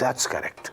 That's correct.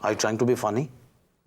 Are you trying to be funny?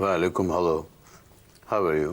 Walaikum hello. How are you?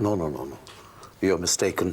No. You're mistaken.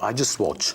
I just watch.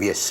Yes.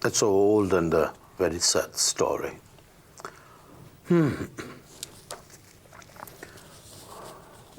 That's so old and a very sad story.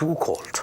too cold,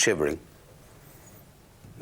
shivering.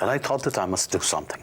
And I thought that I must do something.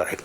Correct.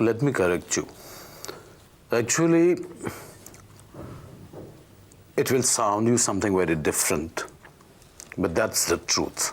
Let me correct you. Actually, it will sound you something very different, but that's the truth.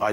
I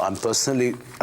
I'm personally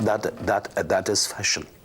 That is fashion.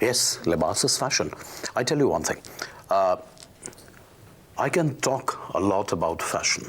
Yes, libas is fashion. I tell you one thing. I can talk a lot about fashion.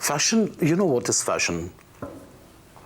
Fashion, you know what is fashion?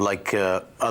like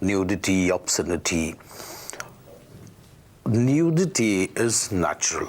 nudity, obscenity. Nudity is natural.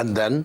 And then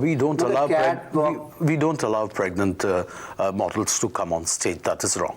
We don't allow pregnant models to come on stage. That is wrong.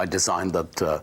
I designed that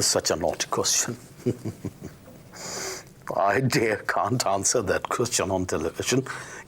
Such a naughty question. I can't answer that question on television.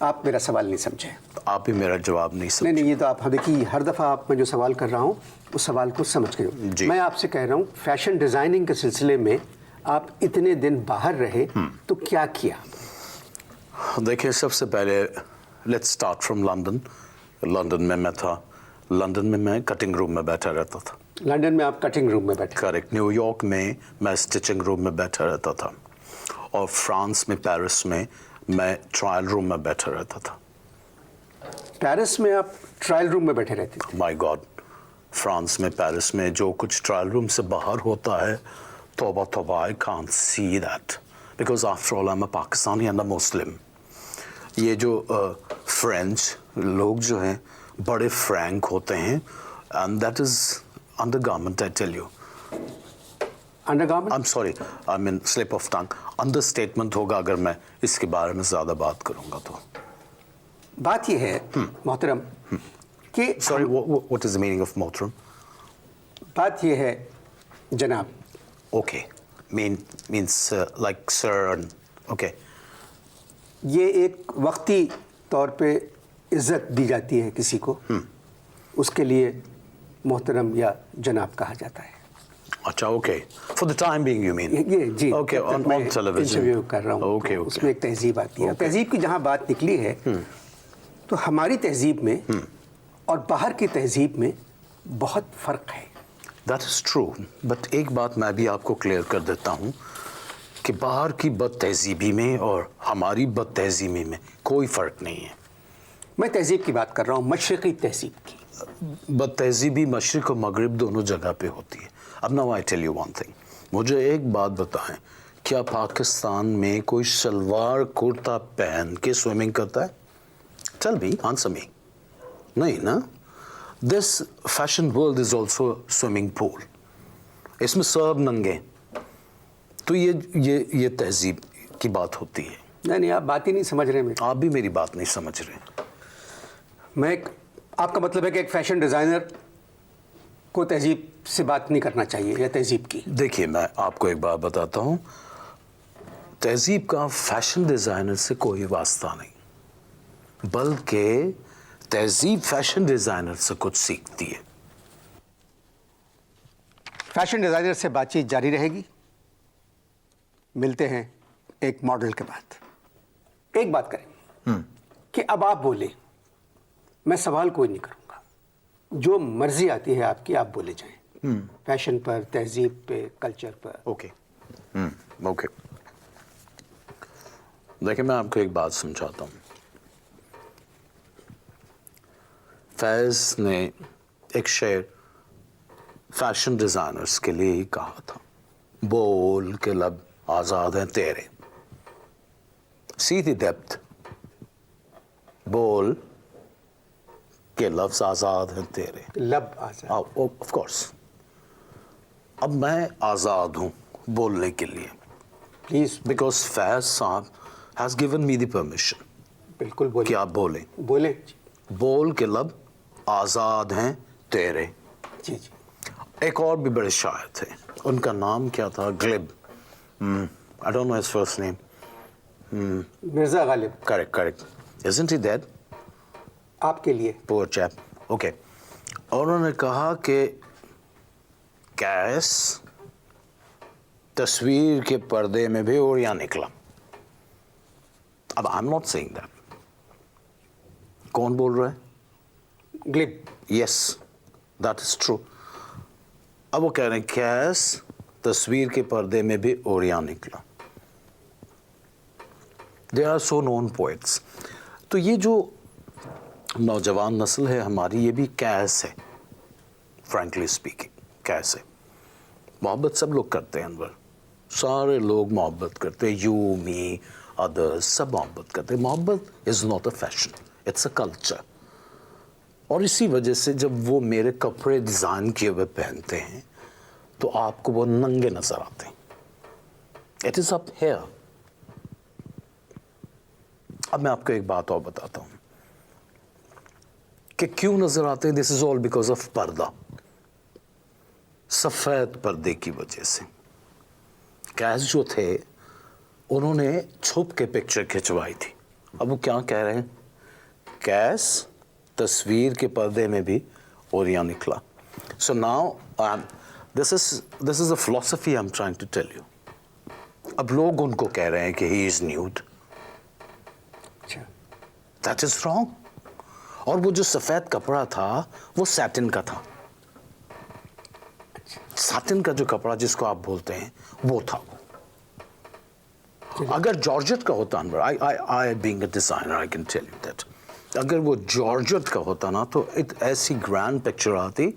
آپ میرا سوال نہیں سمجھے. آپ بھی میرا جواب نہیں نہیں سمجھ. نہیں، یہ تو آپ دیکھیے ہر دفعہ آپ میں جو سوال کر رہا ہوں اس سوال کو سمجھ گئے ہو. جی. میں آپ سے کہہ رہا ہوں فیشن ڈیزائننگ کے سلسلے میں آپ اتنے دن باہر رہے تو کیا کیا؟ دیکھیں سب سے پہلے let's start from London. London میں تھا. لندن میں کٹنگ روم میں بیٹھا رہتا تھا. لندن میں آپ کٹنگ روم میں بیٹھے. کریکٹ. نیو یارک میں میں اسٹچنگ روم میں بیٹھا رہتا تھا. اور فرانس میں پیرس میں میں ٹرائل روم میں بیٹھا رہتا تھا. پیرس میں آپ ٹرائل روم میں بیٹھے رہتے تھے؟ مائی گاڈ. فرانس میں پیرس میں جو کچھ ٹرائل روم سے باہر ہوتا ہے توبہ توبہ. I can't see that because after all I am a Pakistani and a Muslim. یہ جو فرینچ لوگ جو ہیں بڑے فرینک ہوتے ہیں and that is undergarment. I tell you undergarment. I'm sorry I mean slip of tongue. Understatement ہوگا اگر میں اس کے بارے میں زیادہ بات کروں گا تو. بات یہ ہے محترم کہ sorry what is the meaning of محترم؟ بات یہ ہے جناب. اوکے. مینس لائک سر. اوکے. یہ ایک وقتی طور پہ عزت دی جاتی ہے کسی کو، اس کے لیے محترم یا جناب کہا جاتا ہے. اچھا okay. For the time being you mean. یہ جی اوکے. آن ٹیلی ویژن انٹرویو کر رہا ہوں. اوکے اس میں ایک تہذیب آتی ہے. تہذیب کی جہاں بات نکلی ہے تو ہماری تہذیب میں اور باہر کی تہذیب میں بہت فرق ہے. That is true. بٹ ایک بات میں بھی آپ کو کلیئر کر دیتا ہوں کہ باہر کی بد تہذیبی میں اور ہماری بد تہذیبی میں کوئی فرق نہیں ہے. میں تہذیب کی بات کر رہا ہوں، مشرقی تہذیب کی. بد تہذیبی مشرق و مغرب دونوں جگہ پہ ہوتی ہے. اب now I tell you one thing. مجھے ایک بات بتائیں، کیا پاکستان میں کوئی شلوار کرتا پہن کے سوئمنگ کرتا ہے؟ Tell me, answer me. نہیں نا. This fashion world is also swimming pool. اس میں سب ننگے. تو یہ تہذیب کی بات ہوتی ہے. نہیں آپ بات ہی نہیں سمجھ رہے. میں آپ بھی میری بات نہیں سمجھ رہے. آپ کا مطلب ہے کہ ایک فیشن ڈیزائنر کو تہذیب سے بات نہیں کرنا چاہیے یا تہذیب کی؟ دیکھیے میں آپ کو ایک بات بتاتا ہوں. تہذیب کا فیشن ڈیزائنر سے کوئی واسطہ نہیں، بلکہ تہذیب فیشن ڈیزائنر سے کچھ سیکھتی ہے. فیشن ڈیزائنر سے بات چیت جاری رہے گی. ملتے ہیں ایک ماڈل کے بعد. ایک بات کریں کہ اب آپ بولیں، میں سوال کوئی نہیں کروں گا، جو مرضی آتی ہے آپ کی آپ بولے جائیں. فیشن پر، تہذیب پہ، کلچر پر. اوکے. اوکے. دیکھیں میں آپ کو ایک بات سمجھاتا ہوں. فیض نے ایک شعر فیشن ڈیزائنرز کے لیے ہی کہا تھا، بول کے لب آزاد ہیں تیرے. سی دی ڈیپتھ. بول کے لفظ آزاد ہیں تیرے. لب آزاد. Of course. اب میں آزاد ہوں بولنے کے لیے پلیز. بیکاز فیض صاحب has given me the permission. بالکل بولیں. کہ آپ بولیں. بولیں. بول کے لب آزاد ہیں تیرے. جی جی. ایک اور بھی بڑے شاعر تھے، ان کا نام کیا تھا؟ گلب. I don't know his first name. Mirza Ghalib. Correct. Isn't he dead? آپ کے لیے. Poor chap. Okay. اور انہوں نے کہا کہ کیس تصویر کے پردے میں بھی اوڑیاں نکلا. اب I'm not saying that. کون بول رہا ہے؟ گلب. Yes, that is true. اب وہ کہہ رہے ہیں کیس تصویر کے پردے میں بھی اوڑیاں نکلا. They are so known poets. تو یہ جو نوجوان نسل ہے ہماری، یہ بھی کیس ہے. فرینکلی اسپیکنگ کیس ہے. محبت سب لوگ کرتے ہیں انور. سارے لوگ محبت کرتے ہیں. یو می ادرس سب محبت کرتے ہیں. محبت is not a fashion, it's a culture. اور اسی وجہ سے جب وہ میرے کپڑے ڈیزائن کیے ہوئے پہنتے ہیں تو آپ کو وہ ننگے نظر آتے ہیں. It is up here. اب میں آپ کو ایک بات اور بتاتا ہوں کہ کیوں نظر آتے ہیں. دس از آل بیکاز آف پردہ. سفید پردے کی وجہ سے. کیس جو تھے انہوں نے چھپ کے پکچر کھنچوائی تھی اب وہ کیا کہہ رہے ہیں؟ کیس تصویر کے پردے میں بھی اوریا نکلا. So now this is a philosophy I'm trying to tell you. اب لوگ ان کو کہہ رہے ہیں کہ he is nude. اچھا. That is wrong. اور وہ جو سفید کپڑا تھا وہ سیٹن کا تھا. سیٹن کا جو کپڑا جس کو آپ بولتے ہیں وہ تھا. اگر جارجٹ کا ہوتا I being a designer I can tell you that اگر وہ جارجٹ کا ہوتا نا تو ایسی گرینڈ پکچر آتی.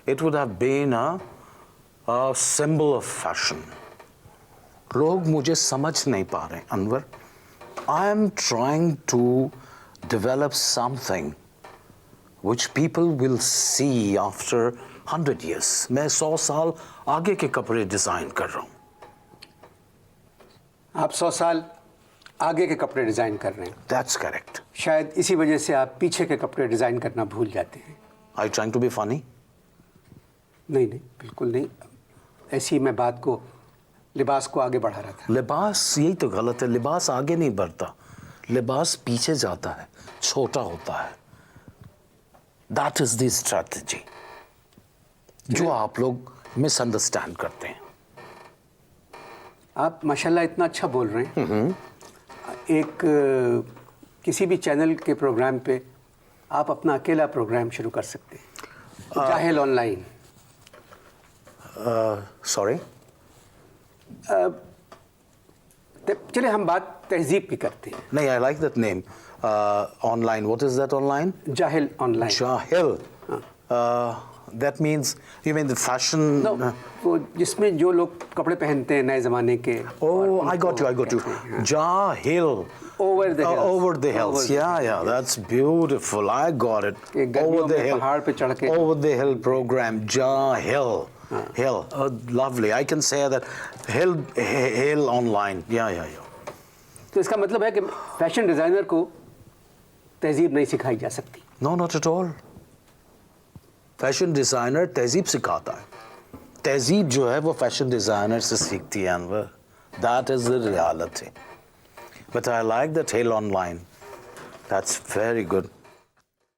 It would have been a symbol of fashion. لوگ مجھے سمجھ نہیں پا رہے انور. I am trying to develop something which people will see after 100 years. میں 100 سال آگے کے کپڑے ڈیزائن کر رہا ہوں. آپ 100 سال آگے کے کپڑے ڈیزائن کر رہے ہیں. That's correct. شاید اسی وجہ سے آپ پیچھے کے کپڑے ڈیزائن کرنا بھول جاتے ہیں. Are you trying to be funny? نہیں بالکل نہیں. ایسی میں بات کو لباس کو آگے بڑھا رہا تھا. لباس یہی تو غلط ہے. لباس آگے نہیں بڑھتا, لباس پیچھے جاتا ہے, چھوٹا ہوتا ہے. That is the strategy جو آپ لوگ مس انڈرسٹینڈ کرتے ہیں. آپ ماشاءاللہ اتنا اچھا بول رہے ہیں. ایک کسی بھی چینل کے پروگرام پہ آپ اپنا اکیلا پروگرام شروع کر سکتے ہیں. جاہل آن لائن. سوری. چلے ہم بات تہذیب کی کرتے ہیں. نہیں, I like that name. Online, what is that online? جاہل on line. Jahil. That means, you mean the fashion? No, وہ جس میں جو لوگ کپڑے پہنتے ہیں نئے زمانے کے. Oh, I got you. Jahil. Over the hills. Over the hills. Yeah, that's beautiful. I got it. گرمیوں میں پہاڑ پہ چڑھ کے. Over the hill program. Jahil. Hill. Oh, lovely. I can say that. Hill online. Yeah. تو اس کا مطلب ہے کہ فیشن ڈیزائنر کو تہذیب نہیں سکھائی جا سکتی. No, not at all. Fashion designer تہذیب سکھاتا ہے. تہذیب جو ہے وہ فیشن ڈیزائنر سے سیکھتی ہے انور. That is the reality. But I like that Hill online. That's very good.